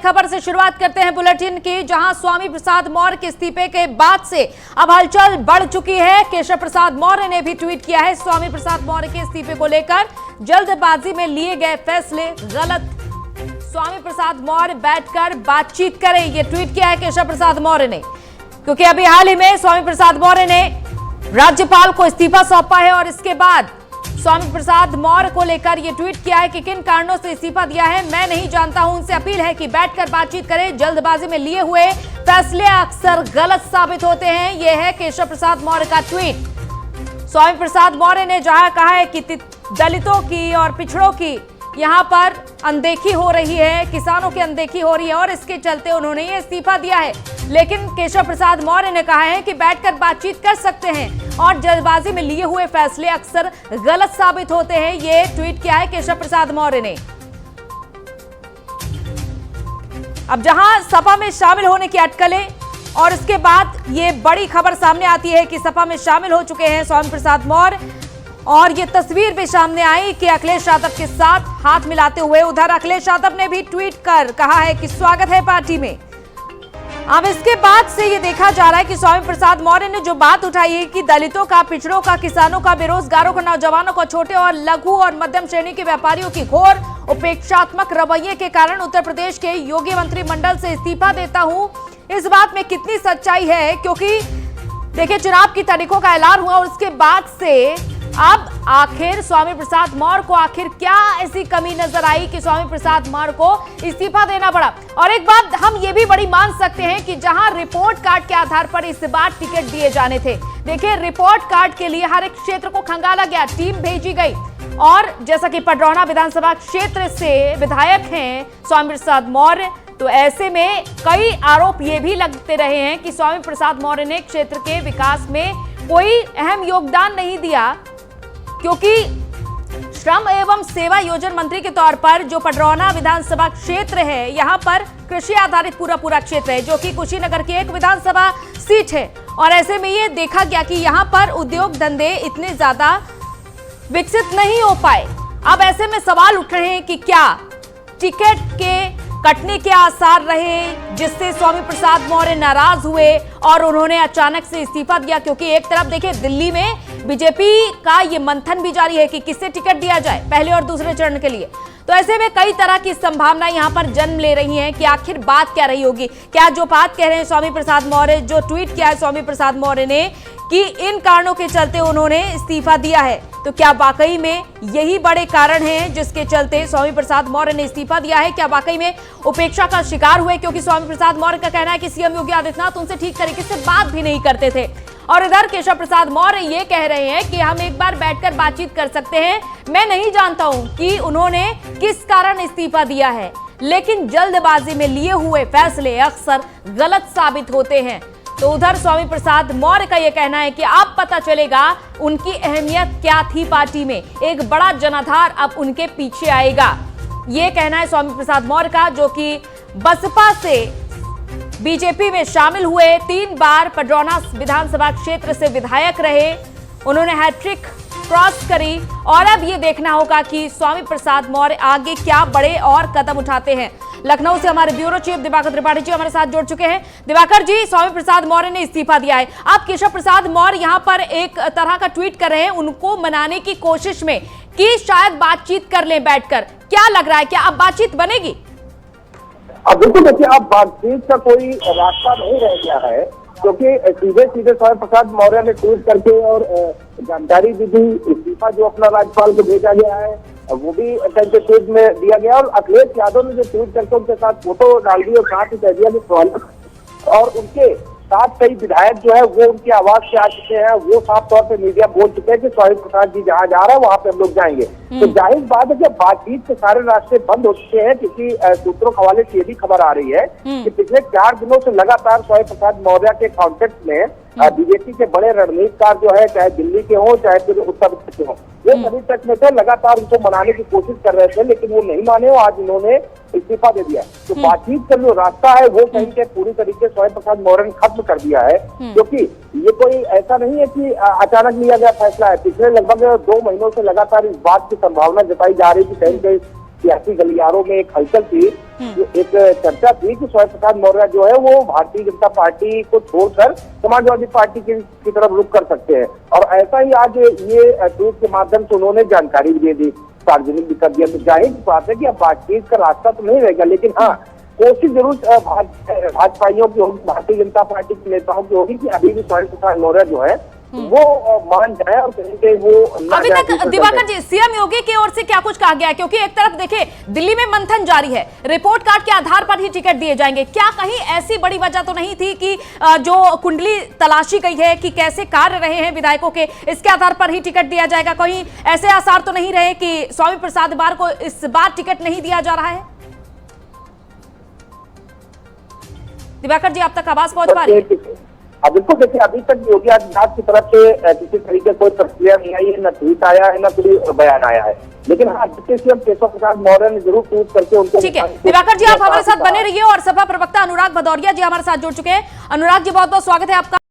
खबर से शुरुआत करते हैं बुलेटिन की, जहां स्वामी प्रसाद मौर्य के इस्तीफे के बाद से अब हलचल बढ़ चुकी है। केशव प्रसाद मौर्य ने भी ट्वीट किया है स्वामी प्रसाद मौर्य के इस्तीफे को लेकर जल्दबाजी में लिए गए फैसले गलत, स्वामी प्रसाद मौर्य बैठकर बातचीत करें, ये ट्वीट किया है केशव प्रसाद मौर्य ने। क्योंकि अभी हाल ही में स्वामी प्रसाद मौर्य ने राज्यपाल को इस्तीफा सौंपा है और इसके बाद स्वामी प्रसाद मौर्य को लेकर यह ट्वीट किया है कि किन कारणों से इस्तीफा दिया है मैं नहीं जानता हूं, उनसे अपील है कि बैठकर बातचीत करें, जल्दबाजी में लिए हुए फैसले अक्सर गलत साबित होते हैं। यह है केशव प्रसाद मौर्य का ट्वीट। स्वामी प्रसाद मौर्य ने जहां कहा है कि दलितों की और पिछड़ों की यहां पर अनदेखी हो रही है, किसानों की अनदेखी हो रही है और इसके चलते उन्होंने ये इस्तीफा दिया है, लेकिन केशव प्रसाद मौर्य ने कहा है कि बैठकर बातचीत कर सकते हैं और जल्दबाजी में लिए हुए फैसले अक्सर गलत साबित होते हैं। ये ट्वीट किया है केशव प्रसाद मौर्य ने। अब जहां सपा में शामिल होने की अटकलें और इसके बाद ये बड़ी खबर सामने आती है कि सपा में शामिल हो चुके हैं स्वामी प्रसाद मौर्य और ये तस्वीर भी सामने आई कि अखिलेश यादव के साथ हाथ मिलाते हुए। उधर अखिलेश यादव ने भी ट्वीट कर कहा है कि स्वागत है पार्टी में। अब इसके बाद से ये देखा जा रहा है कि स्वामी प्रसाद मौर्य ने जो बात उठाई है कि दलितों का, पिछड़ों का, किसानों का, बेरोजगारों का, नौजवानों का, छोटे और लघु और मध्यम श्रेणी के व्यापारियों की घोर उपेक्षात्मक रवैये के कारण उत्तर प्रदेश के योगी मंत्रिमंडल से इस्तीफा देता हूं, इस बात में कितनी सच्चाई है? क्योंकि देखिए चुनाव की तारीखों का ऐलान हुआ और उसके बाद से अब आखिर स्वामी प्रसाद मौर्य को आखिर क्या ऐसी कमी नजर आई कि स्वामी प्रसाद मौर्य को इस्तीफा देना पड़ा? और एक बात हम ये भी बड़ी मान सकते हैं कि जहां रिपोर्ट कार्ड के आधार पर इस बार टिकट दिए जाने थे, देखिए रिपोर्ट कार्ड के लिए हर एक क्षेत्र को खंगाला गया, टीम भेजी गई और जैसा कि पडरौना विधानसभा क्षेत्र से विधायक हैं स्वामी प्रसाद मौर्य, तो ऐसे में कई आरोप ये भी लगते रहे हैं कि स्वामी प्रसाद मौर्य ने क्षेत्र के विकास में कोई अहम योगदान नहीं दिया, क्योंकि श्रम एवं सेवा योजना मंत्री के तौर पर जो पडरौना विधानसभा क्षेत्र है, यहां पर कृषि आधारित पूरा क्षेत्र है जो कि कुशीनगर की एक विधानसभा सीट है और ऐसे में ये देखा गया कि यहां पर उद्योग धंधे इतने ज्यादा विकसित नहीं हो पाए। अब ऐसे में सवाल उठ रहे हैं कि क्या टिकट के कटने के आसार रहे जिससे स्वामी प्रसाद मौर्य नाराज हुए और उन्होंने अचानक से इस्तीफा दिया? क्योंकि एक तरफ देखिए दिल्ली में बीजेपी का ये मंथन भी जारी है कि किससे टिकट दिया जाए पहले और दूसरे चरण के लिए, तो ऐसे में कई तरह की संभावनाएं यहां पर जन्म ले रही हैं कि आखिर बात क्या रही होगी। क्या जो बात कह रहे हैं स्वामी प्रसाद मौर्य, जो ट्वीट किया है स्वामी प्रसाद मौर्य ने कि इन कारणों के चलते उन्होंने इस्तीफा दिया है, तो क्या वाकई में यही बड़े कारण हैं जिसके चलते स्वामी प्रसाद मौर्य ने इस्तीफा दिया है? क्या वाकई में उपेक्षा का शिकार हुए? क्योंकि स्वामी प्रसाद मौर्य का कहना है कि सीएम योगी आदित्यनाथ उनसे ठीक तरीके से बात भी नहीं करते थे और इधर केशव प्रसाद मौर्य ये कह रहे हैं कि हम एक बार बैठकर बातचीत कर सकते हैं, मैं नहीं जानता हूं कि उन्होंने किस कारण इस्तीफा दिया है, लेकिन जल्दबाजी में लिए हुए फैसले अक्सर गलत साबित होते हैं। तो उधर स्वामी प्रसाद मौर्य का यह कहना है कि अब पता चलेगा उनकी अहमियत क्या थी पार्टी में, एक बड़ा जनाधार अब उनके पीछे आएगा, ये कहना है स्वामी प्रसाद मौर्य का, जो कि बसपा से बीजेपी में शामिल हुए, 3 बार पडरौना विधानसभा क्षेत्र से विधायक रहे, उन्होंने हैट्रिक क्रॉस करी और अब ये देखना होगा कि स्वामी प्रसाद मौर्य आगे क्या बड़े और कदम उठाते हैं। लखनऊ से हमारे ब्यूरो चीफ दिवाकर त्रिपाठी जी हमारे साथ जुड़ चुके हैं। दिवाकर जी, स्वामी प्रसाद मौर्य ने इस्तीफा दिया है, अब केशव प्रसाद मौर्य यहां पर एक तरह का ट्वीट कर रहे हैं उनको मनाने की कोशिश में कि शायद बातचीत कर लें बैठकर, क्या लग रहा है, क्या अब बातचीत बनेगी? अब बिल्कुल देखिए, अब बातचीत का कोई रास्ता नहीं रह गया है, क्योंकि सीधे स्वामी प्रसाद मौर्य ने ट्वीट करके और जानकारी भी दी, इस्तीफा जो अपना राज्यपाल को भेजा गया है वो भी ट्वीट में दिया गया और अखिलेश यादव ने जो ट्वीट करके उनके साथ फोटो डाल दी और साथ ही कह दिया कि स्वागत, और उनके साथ कई विधायक जो है वो उनकी आवाज से आ चुके हैं, वो साफ तौर पे मीडिया बोल चुके हैं कि स्वामी प्रसाद जी जहाँ जा रहे हैं वहां पे हम लोग जाएंगे। तो जाहिर बात है कि बातचीत के सारे रास्ते बंद हो चुके हैं, क्योंकि सूत्रों के हवाले से ये भी खबर आ रही है कि पिछले 4 दिनों से लगातार स्वामी प्रसाद मौर्य के कॉन्टेक्ट में बीजेपी के बड़े रणनीतिकार जो है, चाहे दिल्ली के हो चाहे फिर उत्तर प्रदेश के हो, वो सभी तक में थे, लगातार उनको मनाने की कोशिश कर रहे थे, लेकिन वो नहीं माने और आज उन्होंने इस्तीफा दे दिया। तो बातचीत का जो रास्ता है वो कहीं के पूरी तरीके स्वामी प्रसाद मौर्य ने खत्म कर दिया है, क्योंकि ये कोई ऐसा नहीं है कि अचानक लिया गया फैसला है। पिछले लगभग 2 महीनों से लगातार इस बात की संभावना जताई जा रही थी कहीं सियासी गलियारों में एक हलचल थी, जो एक चर्चा थी कि स्वामी प्रसाद मौर्य जो है वो भारतीय जनता पार्टी को छोड़कर समाजवादी पार्टी की तरफ रुख कर सकते हैं। और ऐसा ही आज ये ट्वीट के माध्यम से उन्होंने जानकारी भी दे दी, सार्वजनिक भी कर दिया। तो जाहिर सी बात है कि अब बातचीत का रास्ता तो नहीं रहेगा, लेकिन हाँ कोशिश जरूर भाजपाइयों की होगी, भारतीय जनता पार्टी के नेताओं की होगी कि अभी भी स्वामी प्रसाद मौर्य जो है वो मान जाए और कहीं वो अभी तक दिवाकर जी सीएम योगी की ओर से क्या कुछ कहा गया है? क्योंकि एक तरफ देखिए दिल्ली में मंथन जारी है, रिपोर्ट कार्ड के आधार पर ही टिकट दिए जाएंगे। क्या कहीं ऐसी बड़ी वजह तो नहीं थी कि जो कुंडली तलाशी गई है कि कैसे कार्य रहे हैं विधायकों के, इसके आधार पर ही टिकट दिया जाएगा? कहीं ऐसे आसार तो नहीं रहे कि स्वामी प्रसाद बार को इस बार टिकट नहीं दिया जा रहा है? दिवाकर जी आप तक आवाज पहुंच पा रही है? बिल्कुल, देखिए अभी तक योगी आदित्यनाथ की तरफ से किसी तरीके कोई प्रतिक्रिया नहीं आई है, न ट्वीट आया है, न कोई बयान आया है। लेकिन हाँ डिप्टी सीएम केशव प्रसाद मौर्य ने जरूर ट्वीट करके उनको। ठीक है दिवाकर जी आप हमारे साथ बने रहिए और सपा प्रवक्ता अनुराग भदौरिया जी हमारे साथ जुड़ चुके हैं। अनुराग जी बहुत बहुत स्वागत है आपका।